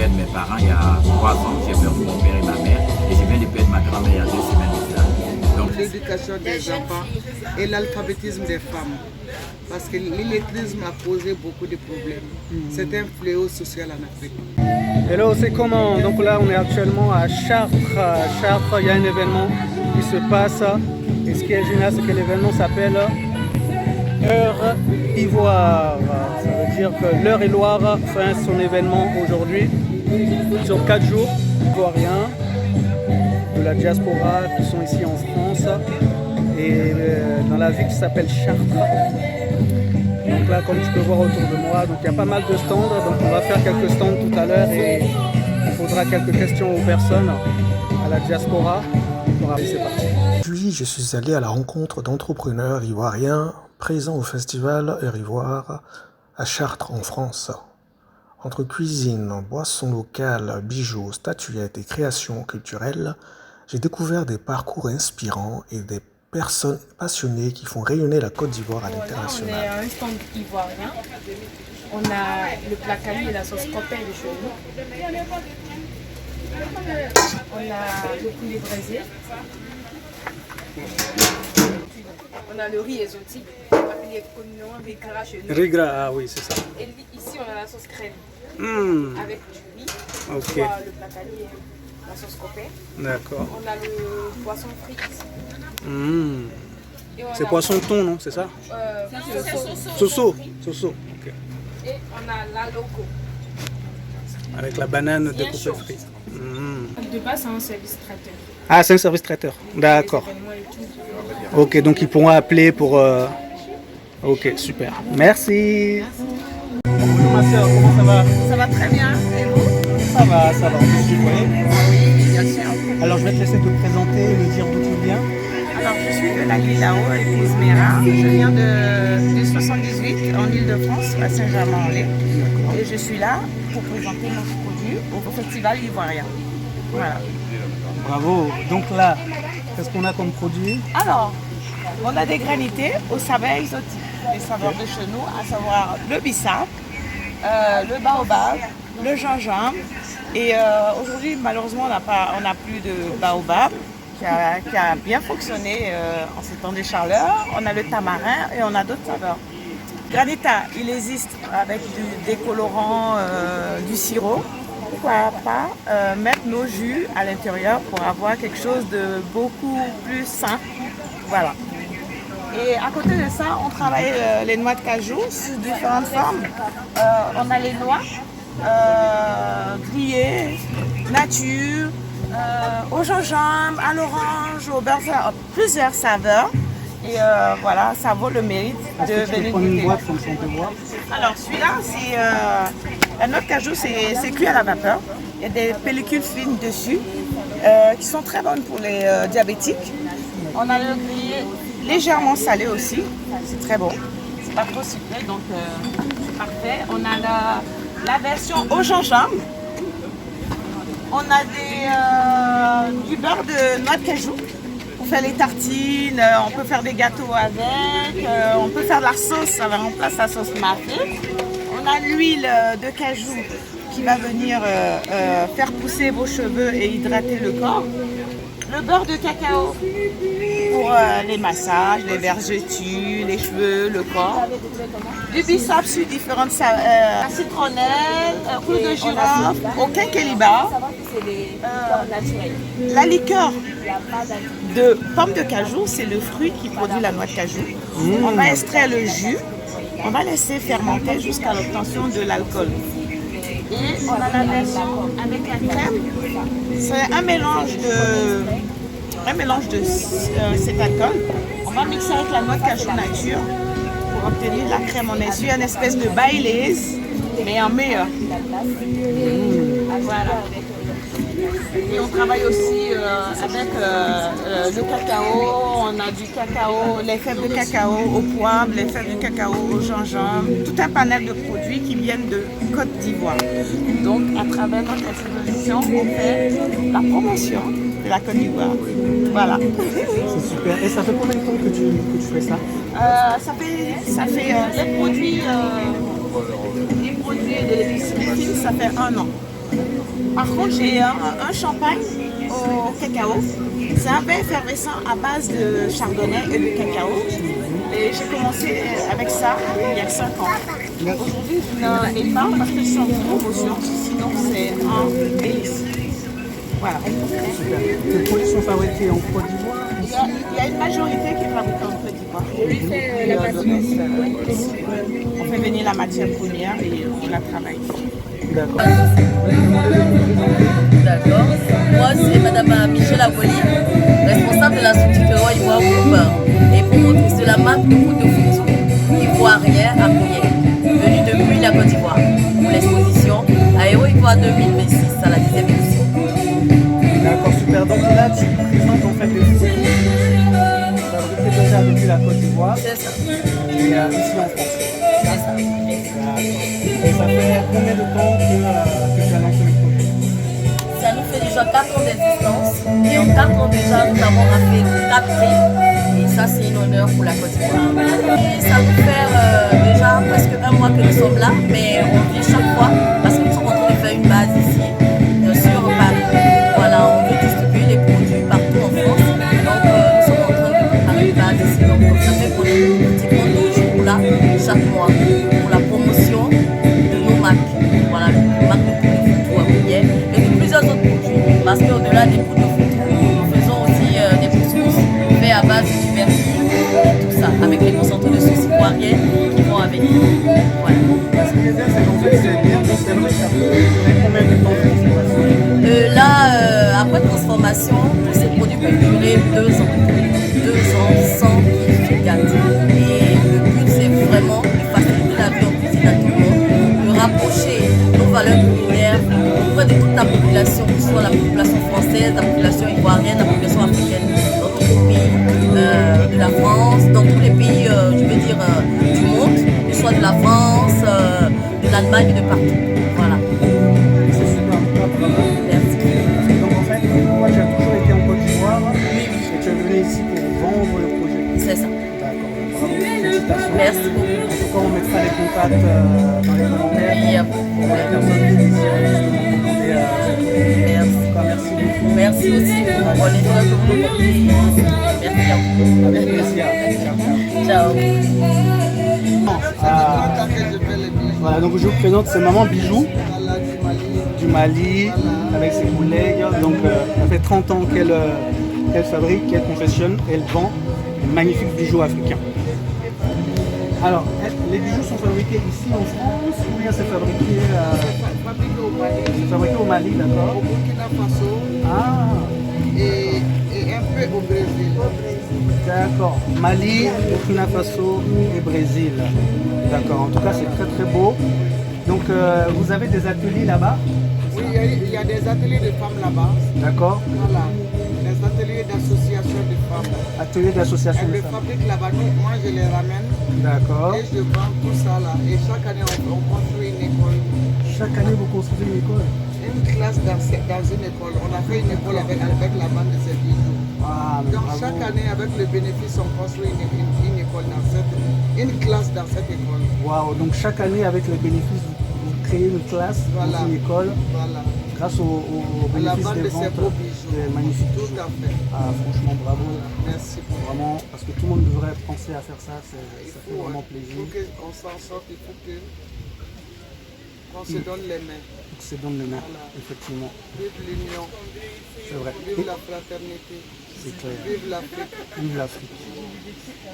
perdre mes parents il y a 3 ans. J'ai perdu mon père et ma mère. Et je viens de perdre ma grand-mère il y a 2 semaines de ça. Donc, l'éducation des enfants et l'alphabétisme des femmes. Parce que l'illettrisme a posé beaucoup de problèmes. C'est un fléau social en Afrique. Hello, c'est comment? Donc là, on est actuellement à Chartres. À Chartres, il y a un événement qui se passe. Et ce qui est génial, c'est que l'événement s'appelle Heure Ivoire. Ça veut dire que l'Heure Ivoire fait son événement aujourd'hui sur 4 jours. Ivoiriens de la diaspora qui sont ici en France et dans la ville qui s'appelle Chartres. Donc là, comme tu peux voir autour de moi, donc il y a pas mal de stands. Donc on va faire quelques stands tout à l'heure et on posera quelques questions aux personnes, à la diaspora. C'est parti. Puis je suis allé à la rencontre d'entrepreneurs ivoiriens présents au festival Heure Ivoire à Chartres en France. Entre cuisine, boissons locales, bijoux, statuettes et créations culturelles, j'ai découvert des parcours inspirants et des personnes passionnées qui font rayonner la Côte d'Ivoire à l'international. On est à un stand ivoirien. On a le placali et la sauce coppelle de chez nous. On a le poulet braisé. On a le riz exotique. Riz gras, ah oui, c'est ça. Et ici, on a la sauce crème. Avec du riz. Ok. Soit le placali et la sauce coppelle. D'accord. On a le poisson frit ici. C'est poisson thon, non? C'est ça? Soso. Soso. Ok. Et on a la loco. Avec la banane découpée frite. De base, c'est un service traiteur. Ah, c'est un service traiteur. D'accord. Ok, donc ils pourront appeler pour... Ok, super. Merci. Bonjour ma soeur, comment ça va? Ça va très bien, et vous? Ça va, on peut se tutoyer. Oui, bien sûr. Alors je vais te laisser te présenter, me dire d'où tu viens. Alors je suis de la Lilao, épouse Mera. Je viens du 78 en Ile-de-France, à Saint-Germain-en-Laye. Et je suis là pour présenter notre produit au festival ivoirien. Voilà. Bravo. Donc là, qu'est-ce qu'on a comme produit? Alors, on a des granités aux saveurs exotiques, les saveurs de chez nous, à savoir le bissap, le baobab, le gingembre. Et aujourd'hui, malheureusement, on n'a plus de baobab qui a bien fonctionné en ces temps de chaleur. On a le tamarin et on a d'autres saveurs. Granita, il existe avec des colorants, du sirop. Pourquoi pas mettre nos jus à l'intérieur pour avoir quelque chose de beaucoup plus sain. Voilà. Et à côté de ça, on travaille les noix de cajou sous différentes formes. On a les noix grillées, nature, au gingembre, à l'orange, au beurre, plusieurs saveurs. Et voilà, ça vaut le mérite de venir goûter. Alors celui-là, c'est la noix de cajou, c'est cuit à la vapeur. Il y a des pellicules fines dessus qui sont très bonnes pour les diabétiques. On a le grillé légèrement salé aussi, c'est très bon. C'est pas trop sucré, donc c'est parfait. On a la version au gingembre. On a du beurre de noix de cajou. Pour faire les tartines, on peut faire des gâteaux avec, on peut faire de la sauce, ça va remplacer la sauce mafé. On a l'huile de cajou qui va venir faire pousser vos cheveux et hydrater le corps. Le beurre de cacao pour les massages, les vergetures, les cheveux, le corps. Du bissap sur différentes la citronnelle, clou de girofle, au quinqueliba. La liqueur de pomme de cajou, c'est le fruit qui produit la noix de cajou. On va extraire le jus, on va laisser fermenter jusqu'à l'obtention de l'alcool. Et on a la version avec la crème. C'est un mélange de cet alcool. On va mixer avec la noix de cajou nature pour obtenir la crème. On est sur une espèce de Baileys, mais en meilleur. Voilà. Et on travaille aussi avec le cacao. On a du cacao, les fèves de cacao au poivre, les fèves de cacao au gingembre. Tout un panel de produits qui viennent de Côte d'Ivoire. Donc, à travers notre exposition, on fait la promotion de la Côte d'Ivoire. Voilà. C'est super. Et ça fait combien de temps que tu fais ça? Ça fait les produits de l'épicerie, ça fait 1 an. Par contre, j'ai un champagne au cacao. C'est un vin effervescent à base de chardonnay et de cacao. Et j'ai commencé avec ça il y a 5 ans. Aujourd'hui, je n'en ai pas parce que je suis en promotion. Sinon, c'est un délice. Voilà. Super. Les produits sont fabriqués en Côte d'Ivoire. Il y a une majorité qui est fabriquée en Côte d'Ivoire. On fait venir la matière première et on la travaille. D'accord. D'accord. Moi, c'est Madame Michel Aboli, responsable de la structure Terroir Ivoire Group et promotrice de la marque de foot de foot ivoirien à Pouillet, venue depuis la Côte d'Ivoire pour l'exposition Aéro Ivoire 2026 à la 10e édition. D'accord, super. Donc là, tu présentes en fait des food fabriqués déjà depuis la Côte d'Ivoire C'est ça. et ici en France. C'est ça. Et ça fait combien de temps que tu as lancé le projet? Ça nous fait déjà 4 ans d'existence et en 4 ans déjà nous avons fait 4 prix et ça c'est un honneur pour la Côte d'Ivoire. Et ça nous fait déjà presque 1 mois que nous sommes là, mais on vient chaque fois parce que nous sommes en train de faire une base ici sur Paris. Voilà, on veut distribuer les produits partout en France, donc nous sommes en train de préparer une base ici. Donc ça fait pour nous pratiquement 2 jours là chaque mois pour la promotion de nos marques. Voilà, les marques de poudre de photo à Pouillet et de plusieurs autres produits. Parce qu'au-delà des poudres de photo, nous faisons aussi des couscous faits à base de tubercules et tout ça, avec les concentrés de sauce ivoirienne qui vont avec. Voilà. Ce qui est bien, c'est qu'en fait, c'est bien conservé. Ça peut durer combien de temps de conservation? Là, après transformation, tous ces produits peuvent durer 2 ans. 2 ans sans qu'ils se gâtent. Et le but, c'est vraiment de faciliter la vie en cuisine à tout le monde, de rapprocher nos valeurs culinaires auprès de toute la population, que ce soit la population française, la population ivoirienne, la population africaine, dans tous les pays de la France, dans tous les pays, je veux dire, du monde, que ce soit de la France, de l'Allemagne et de partout. Voilà. C'est super. Merci. Donc en fait, moi tu as toujours été en Côte d'Ivoire Oui, et tu es venu ici pour vendre le projet. c'est ça. D'accord, bravo, félicitations. Merci beaucoup. En tout cas, on mettra les contacts dans les commentaires Oui, pour les personnes qui désirent justement commander. En tout cas, merci beaucoup. Merci aussi pour l'effort que vous nous portez. Merci à vous. Avec plaisir. Ciao, ciao. Quand je fais les bijoux, Voilà, donc je vous présente, c'est Maman Bijou voilà, du Mali. du Mali avec ses collègues. Donc ça fait 30 ans qu'elle fabrique, qu'elle confectionne, elle vend de magnifiques bijoux africains. Alors, les bijoux sont fabriqués ici en France ou bien c'est fabriqué, Fabriqué au Mali, c'est fabriqué au Mali, au d'accord? Burkina Faso Ah, et un peu au Brésil. d'accord. Mali, Burkina Faso et Brésil. D'accord, en tout cas c'est très très beau. Donc vous avez des ateliers là-bas? Oui, il y a des ateliers de femmes là-bas. D'accord. Voilà, des ateliers d'association de femmes. Atelier d'association Elles de le femmes. fabriquent là-bas. Moi, je les ramène D'accord. et je vends tout ça là. Et chaque année, on construit une école. Chaque année vous construisez une école? Une classe dans une école. On a fait une école avec la bande de ces bijoux. Ah, mais Donc bravo. chaque année, avec le bénéfice, on construit une école une classe dans cette école. Waouh, donc chaque année avec le bénéfice, vous créez une classe, Voilà. une école, Voilà. grâce au À la bénéfice vente des de ces ventes beaux bijoux. des magnifiques Tout bijoux. à fait. Ah, franchement, bravo. Merci beaucoup. Vraiment, parce que tout le monde devrait penser à faire ça, ça Il fait faut, vraiment il plaisir. faut qu'on s'en sorte, il faut qu'on se donne les mains. C'est dans le main, Voilà. effectivement, Vive l'union, c'est vrai. vive Et la fraternité, c'est clair. vive l'Afrique. Vive l'Afrique.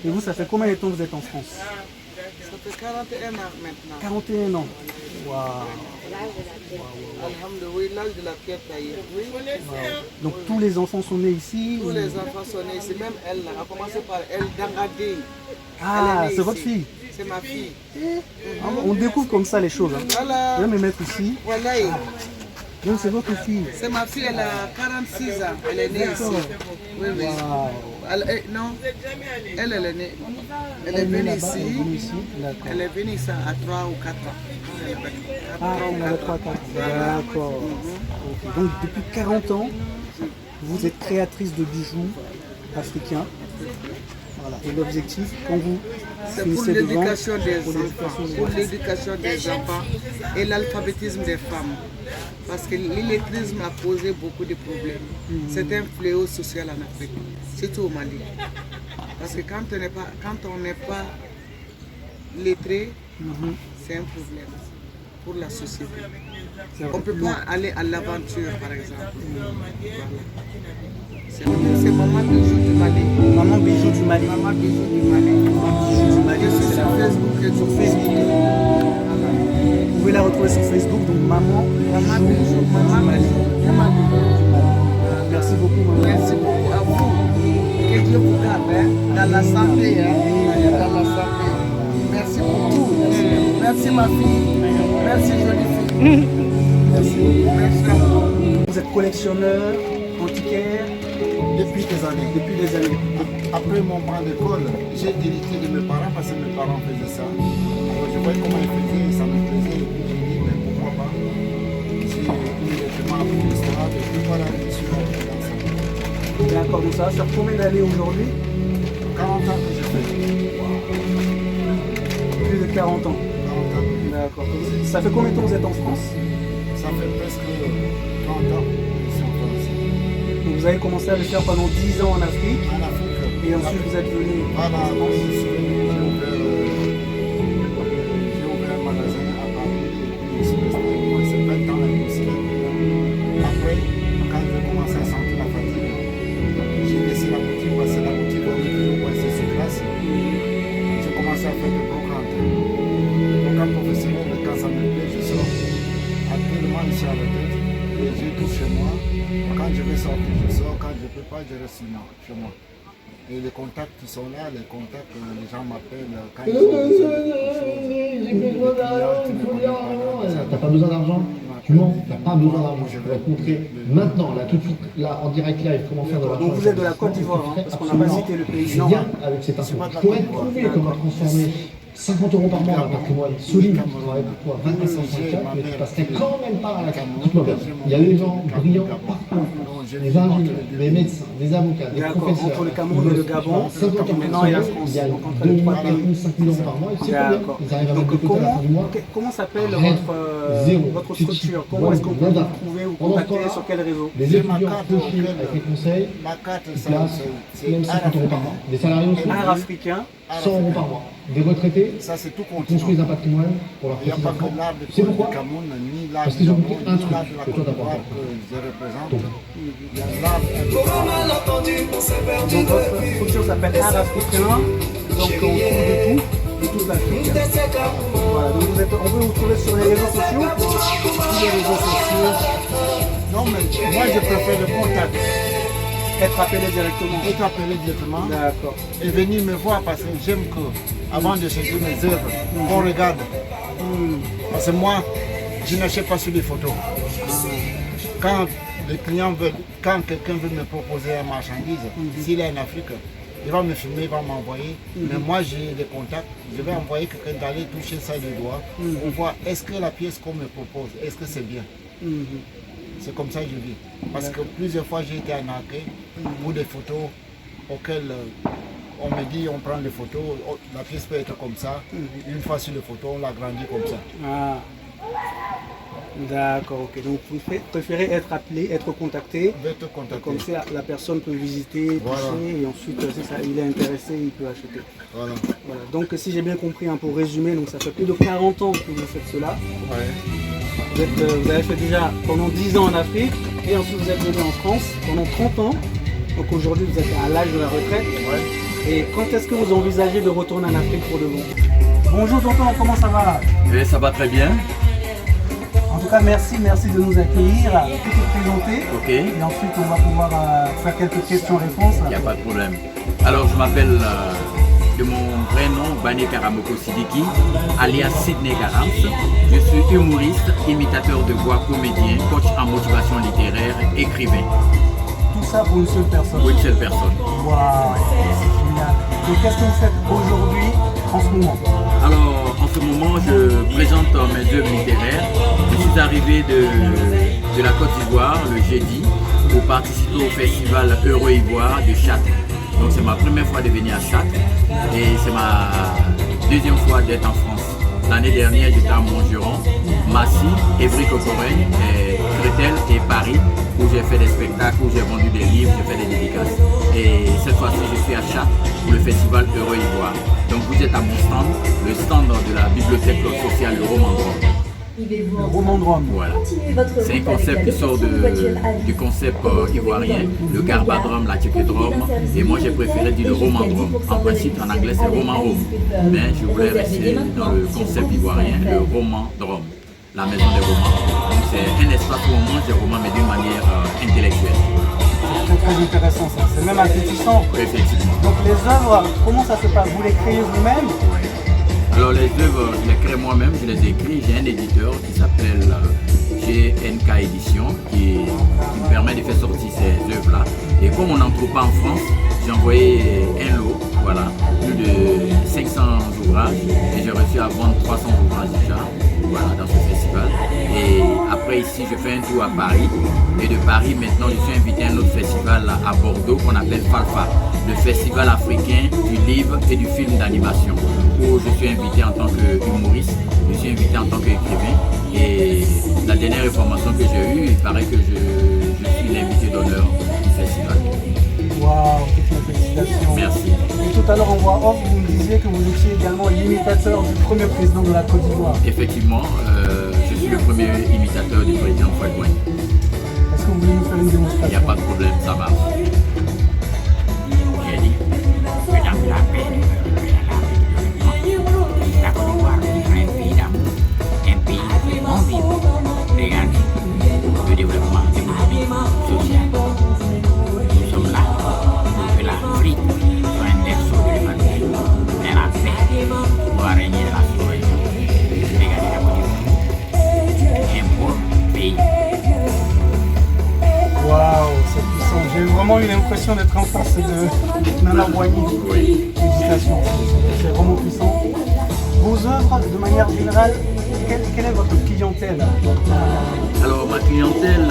Et vous, ça fait combien de temps que vous êtes en France? Ça fait 41 ans maintenant. 41 ans. Waouh. Alhamdoulilah, l'âge de la pierre taillée. Oui. Donc tous les enfants sont nés ici? Tous ou- les enfants sont nés ici, même elle, là, a commencé par elle, Dangadé. Ah, Elle est née c'est votre ici. fille? C'est ma fille. Ah, on découvre comme ça les choses. Hein. Voilà. Je vais me mettre ici. Voilà. Donc c'est votre fille. C'est ma fille, elle a 46 ans. Elle est née ici. D'accord. Oui, oui. Waouh. Non, elle est née. Elle est Elle est venue là-bas, elle est venue ici. ici. D'accord. Elle est venue ici à 3 ou 4 ans. Ah, elle avait 3 ans. D'accord. Ok. Donc depuis 40 ans, vous êtes créatrice de bijoux africains. Voilà. Et l'objectif, quand vous C'est pour finissez de vendre, l'éducation des pour l'éducation enfants. des Pour enfants. l'éducation des enfants et l'alphabétisme des femmes. Parce que l'illettrisme a posé beaucoup de problèmes. C'est un fléau social en Afrique, surtout au Mali. Parce que quand on n'est pas lettré, c'est un problème pour la société. On ne peut pas aller à l'aventure, par exemple. Voilà. C'est Maman Bijou du Mali. Maman Bijou du Mali. Maman Bijou du Mali. Bijou du Mali, Je suis sur Facebook et sur Facebook. Vous pouvez la retrouver sur Facebook, donc Maman Bijou du Mali. Merci beaucoup, maman. Merci beaucoup à vous. Que Dieu vous garde dans la santé. Dans la santé. Merci pour tout. Merci ma fille. Merci jolie fille. Merci beaucoup. Merci à vous. Vous êtes collectionneur, antiquaire depuis des années. depuis des années. Après mon bras d'école, j'ai hérité de mes parents parce que mes parents faisaient ça. Alors, je voyais comment ils faisaient, ça me plaisait. Et puis j'ai dit, mais pourquoi pas? J'ai immédiatement appris l'histoire et puis voilà, je suis rentré dans ça. D'accord, donc ça va faire combien d'années aujourd'hui? 40 ans que j'ai fait. Plus de 40 ans. 40 ans. D'accord. Ça fait combien de temps que vous êtes en France? Ça fait presque 30 ans que je suis en France. Donc vous avez commencé à le faire pendant 10 ans en Afrique En Afrique. et ensuite vous êtes venu Voilà, en France. j'ai ouvert un magasin à Paris et puis je suis resté moi, c'est 20 ans aussi. Après, quand j'ai commencé à sentir la fatigue, j'ai laissé la boutique parce que la boutique on est toujours coincé sur place. J'ai commencé à faire des brocantes. Les brocantes professionnelles, quand ça me plaît, je sors. Actuellement, je suis à la tête et j'ai tout chez moi. Quand je vais sortir, je sors. Quand je ne peux pas, je reste chez moi. Et les contacts qui sont là, les contacts, les gens m'appellent quand ils ont besoin de quelque chose. T'as pas besoin d'argent? Tu mens, t'as pas besoin d'argent. Je vais te montrer maintenant, là, tout de suite, là, en direct live, comment faire de l'argent. Donc vous êtes de la Côte d'Ivoire, hein, parce qu'on n'a pas cité le pays. Je viens avec cette info. Je pourrais te prouver comment transformer 50 € par mois en patrimoine solide. Je travaille pour toi 25 mais tu passerais quand même pas à la carte. Écoute-moi bien. Il y a des gens brillants partout. Des ingénieurs, des médecins, des avocats, des professeurs. Entre le Cameroun et le Gabon, 50 ans maintenant il y a la France. il y a Donc, entre les 2 trois 5 pays. 000 € par mois. Et c'est combien? D'accord. Ils arrivent à Donc mettre de côté à la fin du mois. comment s'appelle Rien. Zéro. votre Tu te structure? chies. Comment est-ce qu'on peut Voilà. vous trouver ou Pendant ce contacter temps-là, sur quel réseau? Les J'ai ma étudiants carte postulent auquel, avec les conseils, Ma carte, ils ça, placent c'est même 50 € par mois. Des salariés aussi, Art africain. 100 € par mois. Des retraités Ça, c'est tout qui continent. construisent un patrimoine pour leur Il n'y a petits pas que enfants. l'art de C'est pourquoi Cameroun, ni l'art Parce du qu'ils ont Gabon, compris un ni truc l'art de la que toi Côte t'as pas d'Ivoire compris. que je représente. Donc, Il y a l'art Donc votre structure s'appelle Art africain. Donc on trouve de toute l'Afrique. Voilà, donc on peut vous trouver sur les réseaux sociaux. Sur les réseaux sociaux. Non, mais moi, je préfère le contact. Être appelé directement. Être appelé directement D'accord. et venir me voir parce que j'aime que, avant de chercher mes œuvres, qu'on regarde. Parce que moi, je n'achète pas sur les photos. Quand les clients veulent, quand quelqu'un veut me proposer un marchandise, s'il est en Afrique, il va me filmer, il va m'envoyer. Mais moi, j'ai des contacts. Je vais envoyer quelqu'un d'aller toucher ça du doigt pour voir est-ce que la pièce qu'on me propose, est-ce que c'est bien. C'est comme ça que je vis. Parce que plusieurs fois, j'ai été arnaqué pour des photos auxquelles on me dit on prend les photos, la pièce peut être comme ça. Une fois sur les photos, on l'agrandit comme ça. Ah. D'accord, ok. Donc vous préférez être appelé, être contacté. Je vais te contacter. Comme ça, la personne peut visiter, Voilà. toucher, et ensuite, si ça, il est intéressé, il peut acheter. Voilà. Voilà. Donc, si j'ai bien compris, hein, pour résumer, donc ça fait plus de 40 ans que vous faites cela. Ouais. Vous avez fait déjà pendant 10 ans en Afrique, et ensuite vous êtes venu en France pendant 30 ans. Donc aujourd'hui, vous êtes à l'âge de la retraite. Ouais. Et quand est-ce que vous envisagez de retourner en Afrique pour de bon? Bonjour tonton, comment ça va? Et ça va très bien. En tout cas, merci de nous accueillir, de te présenter. Ok. Et ensuite, on va pouvoir faire quelques questions-réponses. Il n'y a pas de problème. Alors, je m'appelle de mon vrai nom, Bané Karamoko Sidiki, alias Sidney Garams. Je suis humoriste, imitateur de voix, comédien, coach en motivation littéraire, écrivain. Tout ça pour une seule personne. Pour une seule personne. Waouh, c'est génial. Donc, qu'est-ce que vous faites aujourd'hui, en ce moment? Alors, en ce moment, je présente mes œuvres littéraires. Je suis arrivé de la Côte d'Ivoire le jeudi pour participer au festival Euro-Ivoire de Châtres. Donc, c'est ma première fois de venir à Châtres et c'est ma deuxième fois d'être en France. L'année dernière, j'étais à Montgeron, Massy, Évry-Cocorègne et et Paris, où j'ai fait des spectacles, où j'ai vendu des livres, j'ai fait des dédicaces. Et cette fois-ci, je suis à Chartres pour le festival Heureux Ivoire. Donc vous êtes à mon stand, le stand de la bibliothèque sociale Le Romandrome. Le Romandrome. Voilà. C'est un concept qui sort du concept ivoirien, le Garbadrome, la Tchékédrome. Et moi j'ai préféré dire le Romandrome. En principe en anglais c'est Roman-Rome. Mais je voulais rester dans le concept ivoirien, le Romandrome, la maison des romans. Donc c'est un espace où on mange des romans mais d'une manière intellectuelle. C'est très intéressant ça, c'est même appétissant. Effectivement. Donc les œuvres, comment ça se passe? Vous les créez vous-même? Alors les œuvres, je les crée moi-même, je les écris. J'ai un éditeur qui s'appelle GNK Édition qui me permet de faire sortir ces œuvres-là. Et comme on n'en trouve pas en France, j'ai envoyé un lot, voilà, plus de 500 ouvrages et j'ai réussi à vendre 300 ouvrages déjà, voilà, dans ce festival. Et après ici, je fais un tour à Paris. Et de Paris, maintenant, je suis invité à un autre festival à Bordeaux qu'on appelle FALFA, le Festival africain du livre et du film d'animation, où je suis invité en tant qu'humoriste, je suis invité en tant qu'écrivain. Et la dernière information que j'ai eue, il paraît que je suis l'invité d'honneur du festival. Waouh, toutes mes félicitations. Merci. Et tout à l'heure en voix off, vous me disiez que vous étiez également l'imitateur du premier président de la Côte d'Ivoire. Effectivement, je suis le premier imitateur du président Fouad. Est-ce que vous voulez nous faire une démonstration? Il n'y a pas de problème, ça marche. J'ai dit, mesdames la paix, la Côte d'Ivoire est un pays d'amour, un pays de bon vivre. Regardez, le développement économique, social. Nous sommes là pour que l'Afrique soit un berceau de l'humanité. Mais la paix doit régner de la sous-région. Regardez la Côte d'Ivoire, un beau pays. Waouh, c'est puissant. J'ai vraiment eu l'impression d'être en face de Nana Boigny. Oui. Félicitations, c'est vraiment puissant. Vos œuvres, de manière générale, quelle est votre clientèle? Alors ma clientèle,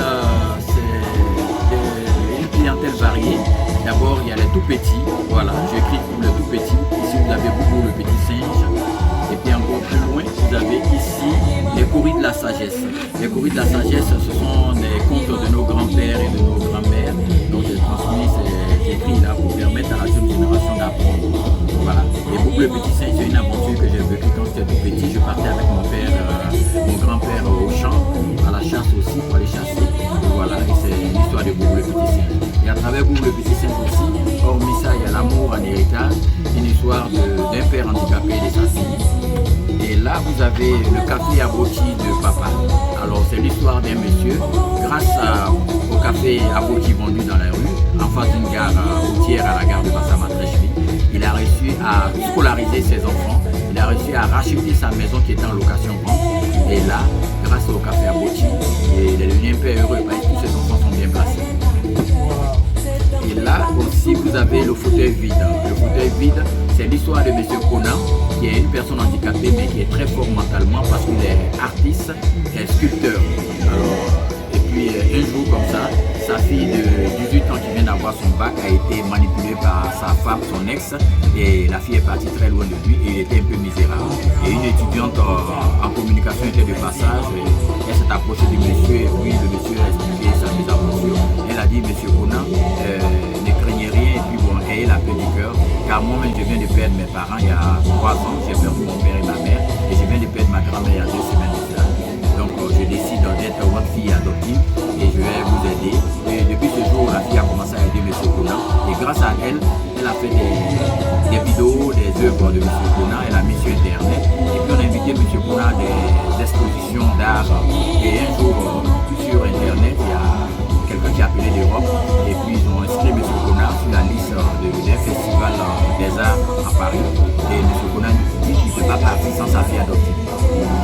c'est une clientèle variée. D'abord, il y a les tout petits. Voilà, j'écris pour les tout petits. Ici, vous avez beaucoup le petit singe. Et puis encore plus loin, vous avez ici les courriers de la sagesse. Les courriers de la sagesse, ce sont des contes de nos grands-pères et de nos grands-mères. Donc j'ai transmis ces écrits-là pour permettre à la jeune génération d'apprendre. Voilà. Et beaucoup le petit singe, c'est une aventure que j'ai vécue quand j'étais tout petit. Je partais avec mon père, mon grand-père au champ, à la chasse aussi, pour aller chasser. Et voilà, et c'est l'histoire de Boubou le petit singe. Et à travers Boubou le petit singe aussi, hormis ça, il y a l'amour en héritage, une histoire d'un père handicapé et de sa fille. Et là, vous avez le café Aboti de papa. Alors, c'est l'histoire d'un monsieur, grâce au café Aboti vendu dans la rue, en face d'une gare routière à la gare de Bassama-Trècheville, il a réussi à scolariser ses enfants, il a réussi à racheter sa maison qui était en location-vente. Et là, grâce au café Aboti, il est devenu un père heureux parce que tous ses enfants sont bien placés. Et là aussi, vous avez le fauteuil vide. Le fauteuil vide, c'est l'histoire de M. Conan, qui est une personne handicapée, mais qui est très fort mentalement parce qu'il est artiste et sculpteur. Alors, et puis, un jour comme ça, sa fille de 18 ans qui vient d'avoir son bac a été manipulée par sa femme, son ex, et la fille est partie très loin de lui et il était un peu misérable. Et une étudiante en communication était de passage, elle s'est approchée du monsieur et puis le monsieur a expliqué sa mésaventure. Elle a dit, monsieur Conan, ne craignez rien et puis bon, ayez la paix du cœur, car moi-même je viens de perdre mes parents il y a 3 ans, j'ai perdu mon père et ma mère et je viens de perdre ma grand-mère il y a 2 semaines de cela. Donc je décide d'être votre fille adoptive et je vais vous aider. Et depuis ce jour, la fille a commencé à aider M. Conan et grâce à elle, elle a fait des vidéos, des œuvres de M. Conan, elle a mis sur internet et puis on a invité M. Conan à des expositions d'art et un jour sur internet, il y a quelqu'un qui a appelé l'Europe et puis ils ont inscrit M. Conan sur la liste des festivals des arts à Paris et M. Conan dit qu'il ne peut pas partir sans sa fille adoptive.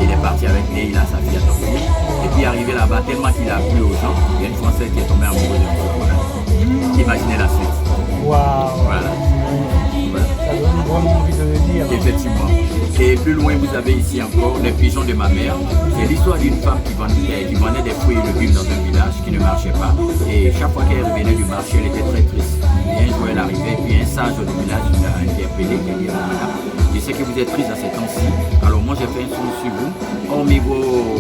Il est parti avec elle, il a sa fille adoptive et puis arrivé là-bas, tellement qu'il a plu aux gens, il y a une Française qui est tombée amoureuse de M. Conan. Imaginez la suite. Waouh. Voilà. Ça donne vraiment envie de le dire. Effectivement. Et plus loin, vous avez ici encore les pigeons de ma mère. C'est l'histoire d'une femme qui vendait des fruits et légumes dans un village qui ne marchait pas. Et chaque fois qu'elle revenait du marché, elle était très triste. Et un jour, elle arrivait, puis un sage du village l'a interpellé, qui a dit, madame, je sais que vous êtes triste à ces temps-ci. Alors moi, j'ai fait un son sur vous. Hormis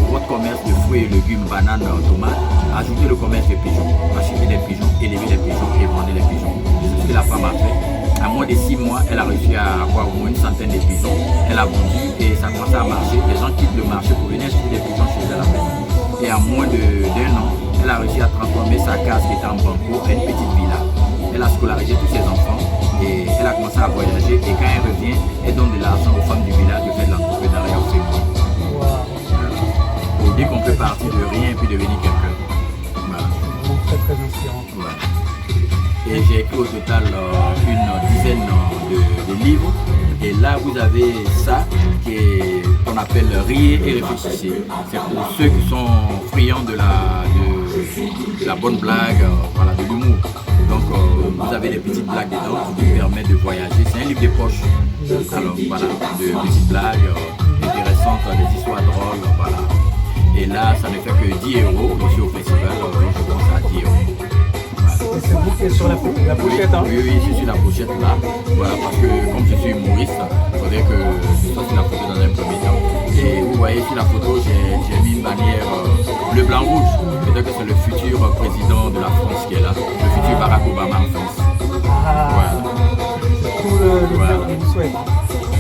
votre commerce de fruits et légumes, bananes, tomates, ajoutez le le commerce des pigeons, acheter des pigeons, élever les pigeons et vendre les pigeons. C'est ce que la femme a fait. À moins de 6 mois, elle a réussi à avoir au moins une centaine de pigeons. Elle a vendu et ça commence à marcher. Les gens quittent le marché pour venir acheter des pigeons chez elle à la maison. Et en moins d'1 an, elle a réussi à transformer sa case qui était en banco en une petite villa. Elle a scolarisé tous ses enfants et elle a commencé à voyager. Et quand elle revient, elle donne de l'argent aux femmes du village de faire de l'entrepreneuriat au féminin. Pour dire qu'on peut partir de rien et puis devenir quelqu'un. Voilà. Très très inspirant. Voilà. Et j'ai écrit au total une dizaine de livres. Et là, vous avez ça qu'on appelle Riez et réfléchissez. C'est pour ceux qui sont friands de la bonne blague, voilà, de l'humour. Donc, vous avez des petites blagues dedans qui vous permettent de voyager. C'est un livre de poche. Alors, voilà, de petites blagues intéressantes, des histoires drôles, voilà. Et là, ça ne fait que 10 euros. Aussi au festival, je pense à 10 euros. C'est vous qui êtes sur la pochette, hein? Oui, je suis sur la pochette là. Voilà, parce que comme je suis humoriste, il faudrait que je sois sur la photo dans un premier temps. Et vous voyez sur la photo, j'ai mis une bannière bleu, blanc, rouge. Peut-être que c'est le futur président de la France qui est là, le futur Barack Obama en France. Voilà. C'est tout le voilà. que vous souhaitez.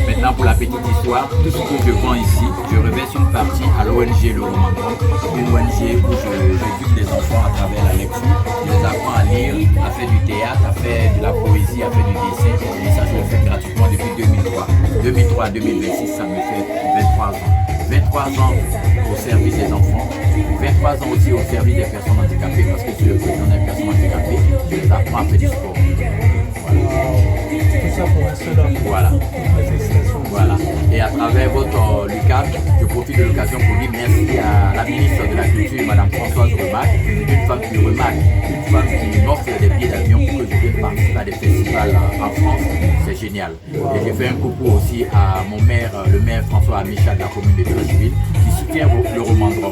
Maintenant, pour la petite histoire, tout ce que je vends ici, je reverse une partie à l'ONG Le Romandron, une ONG où j'éduque les enfants à travers la lecture. Je les apprends à lire, à faire du théâtre, à faire de la poésie, à faire du dessin. Et ça, je le fais gratuitement depuis 2003. 2003 à 2026, ça me fait 23 ans. 23 ans au service des enfants, 23 ans aussi au service des personnes handicapées, parce que je suis le président des personnes handicapées, je les apprends à faire du sport. Tout ça pour un seul homme. Voilà. Félicitations. Voilà. Et à travers votre LUCAD, je profite de l'occasion pour dire merci à la ministre de la Culture, Madame Françoise Remac, une femme qui remarque, une femme qui m'offre des billets d'avion pour que je vienne participer à des festivals en France. C'est génial. Et je fais un coucou aussi à mon maire, le maire François Amicha de la commune de Trécheville, qui soutient le Romandron.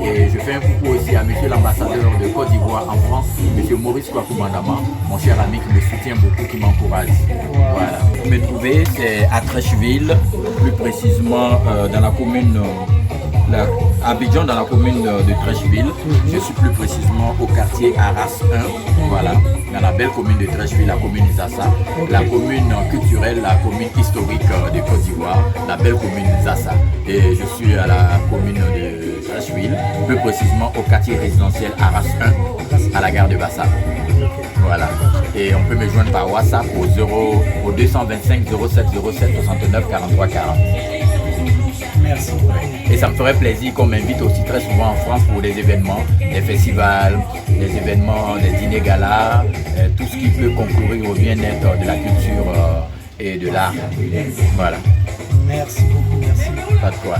Et je fais un coucou aussi à monsieur l'ambassadeur de Côte d'Ivoire en France, monsieur Maurice Kwaku Mandama, mon cher ami qui me soutient beaucoup, qui m'encourage. Voilà. Vous me trouvez, c'est à Trécheville, plus précisément dans la commune à Abidjan, dans la commune de Trécheville. Je suis plus précisément au quartier Arras 1, voilà, dans la belle commune de Trécheville, la commune Zassa, la commune culturelle, la commune historique de Côte d'Ivoire, la belle commune Zassa. Et je suis à la commune de Trécheville, plus précisément au quartier résidentiel Arras 1, à la gare de Bassa. Voilà. Et on peut me joindre par WhatsApp au 225 07 07 69 43 40. Merci. Et ça me ferait plaisir qu'on m'invite aussi très souvent en France pour des événements, des festivals, des événements, des dîners galas, tout ce qui peut concourir au bien-être de la culture et de l'art. Voilà. Merci beaucoup, merci. Pas de quoi.